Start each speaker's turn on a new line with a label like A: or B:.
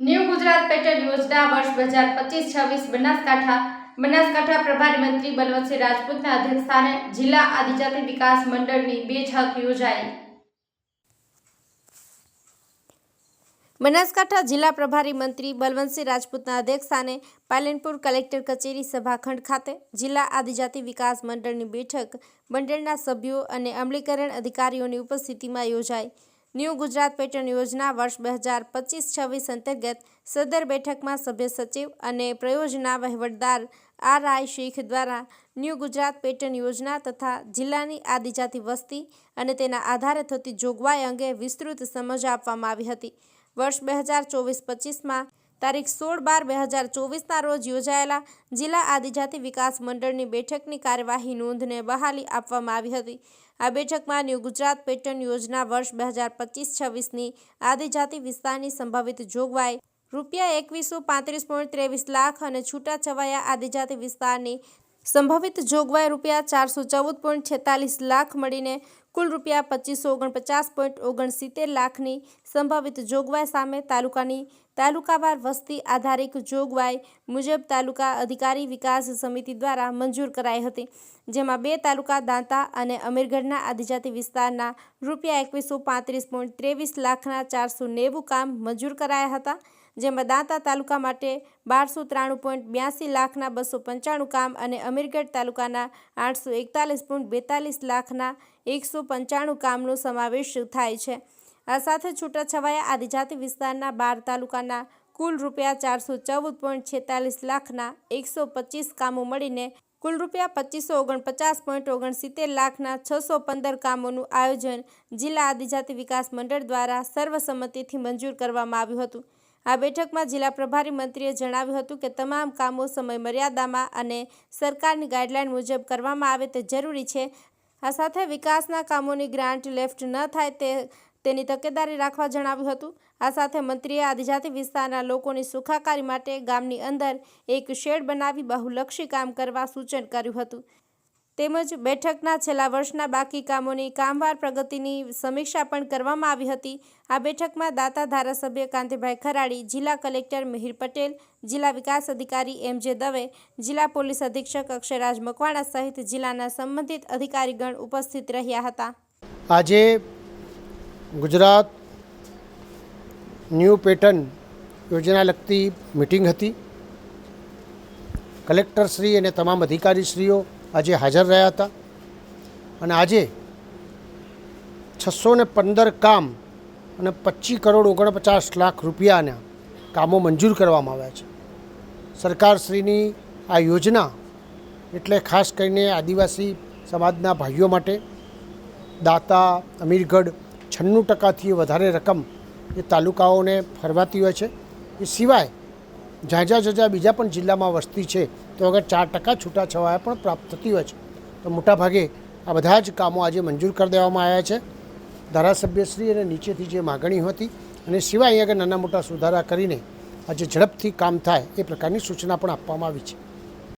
A: New Gujarat pattern યોજના વર્ષ 2025-26 બનાસકાંઠા પ્રભારી મંત્રી બલવંતસિંહ રાજપૂતના અધ્યક્ષસ્થાને જિલ્લા આદિજાતિ વિકાસ મંડળની બેઠક યોજાઈ। બનાસકાંઠા જિલ્લા પ્રભારી મંત્રી બલવંતસિંહ રાજપૂતના અધ્યક્ષસ્થાને પાલનપુર કલેક્ટર કચેરી સભાખંડ ખાતે જિલ્લા આદિજાતિ વિકાસ મંડળની બેઠક મંડળના સભ્યો અને અમલીકરણ અધિકારીઓની ઉપસ્થિતિમાં યોજાઈ। ન્યૂ ગુજરાત પેટર્ન યોજના વર્ષ 2025-26 અંતર્ગત સદર બેઠકમાં સભ્ય સચિવ અને પ્રયોજના વહીવટદાર RI શેખ દ્વારા ન્યૂ ગુજરાત પેટર્ન યોજના તથા જિલ્લાની આદિજાતિ વસ્તી અને તેના આધારે થતી જોગવાઈ અંગે વિસ્તૃત સમજ આપવામાં આવી હતી। વર્ષ 2024-25માં તારીખ 16/12/2024ના રોજ યોજાયેલા જિલ્લા આદિજાતિ વિકાસ મંડળની બેઠકની કાર્યવાહી નોંધને બહાલી આપવામાં આવી હતી। આ બેઠકમાં ન્યૂ ગુજરાત પેટર્ન યોજના વર્ષ 2025-26ની આદિજાતિ વિસ્તારની સંભવિત જોગવાઈ ₹2135.23 લાખ અને છૂટાછવાયા આદિજાતિ વિસ્તારની સંભવિત જોગવાઈ ₹414.46 લાખ મળીને કુલ ₹2549.69 લાખની સંભવિત જોગવાઈ સામે તાલુકાની તાલુકાવાર વસ્તી આધારિત જોગવાઈ મુજબ તાલુકા અધિકારી વિકાસ સમિતિ દ્વારા મંજૂર કરાઈ હતી, જેમાં 2 તાલુકા દાંતા અને અમીરગઢના આદિજાતિ વિસ્તારના ₹2135.23 લાખના 490 કામ મંજૂર કરાયા હતા, જેમાં દાંતા તાલુકા માટે ₹1293.82 લાખના 295 કામ અને અમીરગઢ તાલુકાના ₹841.42 લાખના 195 કામનો સમાવેશ થાય છે। આ સાથે છૂટાછવાયા આદિજાતિ વિસ્તારના 12 તાલુકાના કુલ ₹414.46 લાખના 125 કામો મળીને કુલ ₹2549.69 લાખના 615 કામોનું આયોજન જિલ્લા આદિજાતિ વિકાસ મંડળ દ્વારા સર્વસંમતિથી મંજૂર કરવામાં આવ્યું હતું। આ બેઠકમાં જિલ્લા પ્રભારી મંત્રીએ જણાવ્યું હતું કે તમામ કામો સમય મર્યાદામાં અને સરકારની ગાઈડલાઈન મુજબ કરવામાં આવે તે જરૂરી છે। આ સાથે વિકાસના કામોની ગ્રાન્ટ લેફ્ટ ન થાય તેની તકેદારી રાખવા જણાવ્યું હતું। આ સાથે મંત્રીએ આદિજાતિ વિસ્તારના લોકોની સુખાકારી માટે ગામની અંદર એક શેડ બનાવી બહુલક્ષી કામ કરવા સૂચન કર્યું હતું। તેમજ બેઠકના છેલ્લા વર્ષના બાકી કામોની કામવાર પ્રગતિની સમીક્ષા પણ કરવામાં આવી હતી। આ બેઠકમાં દાતા ધારાસભ્ય કાંતિભાઈ ખરાડી, જિલ્લા કલેક્ટર મિહિર પટેલ, જિલ્લા વિકાસ અધિકારી MJ દવે, જિલ્લા પોલીસ અધિક્ષક અક્ષયરાજ મકવાણા સહિત જિલ્લાના સંબંધિત અધિકારીગણ ઉપસ્થિત રહ્યા હતા।
B: આજે ગુજરાત ન્યૂ પેટર્ન યોજના લગતી મિટિંગ હતી। કલેક્ટરશ્રી અને તમામ અધિકારીશ્રીઓ આજે હાજર રહ્યા હતા અને આજે 615 કામ અને 25.49 લાખ રૂપિયાના કામો મંજૂર કરવામાં આવ્યા છે। સરકારશ્રીની આ યોજના એટલે ખાસ કરીને આદિવાસી સમાજના ભાઈઓ માટે દાતા, અમીરગઢ 96%થી વધારે રકમ એ તાલુકાઓને ફરવાતી હોય છે। એ સિવાય જ્યાં બીજા પણ જિલ્લામાં વસ્તી છે તો અગર 4% છૂટાછવાયા પણ પ્રાપ્ત થતી હોય છે, તો મોટાભાગે આ બધા જ કામો આજે મંજૂર કરી દેવામાં આવ્યા છે ધારાસભ્યશ્રી અને નીચેથી જે માગણી હતી, અને સિવાય અહીં આગળ નાના મોટા સુધારા કરીને આજે ઝડપથી કામ થાય એ પ્રકારની સૂચના પણ આપવામાં આવી છે।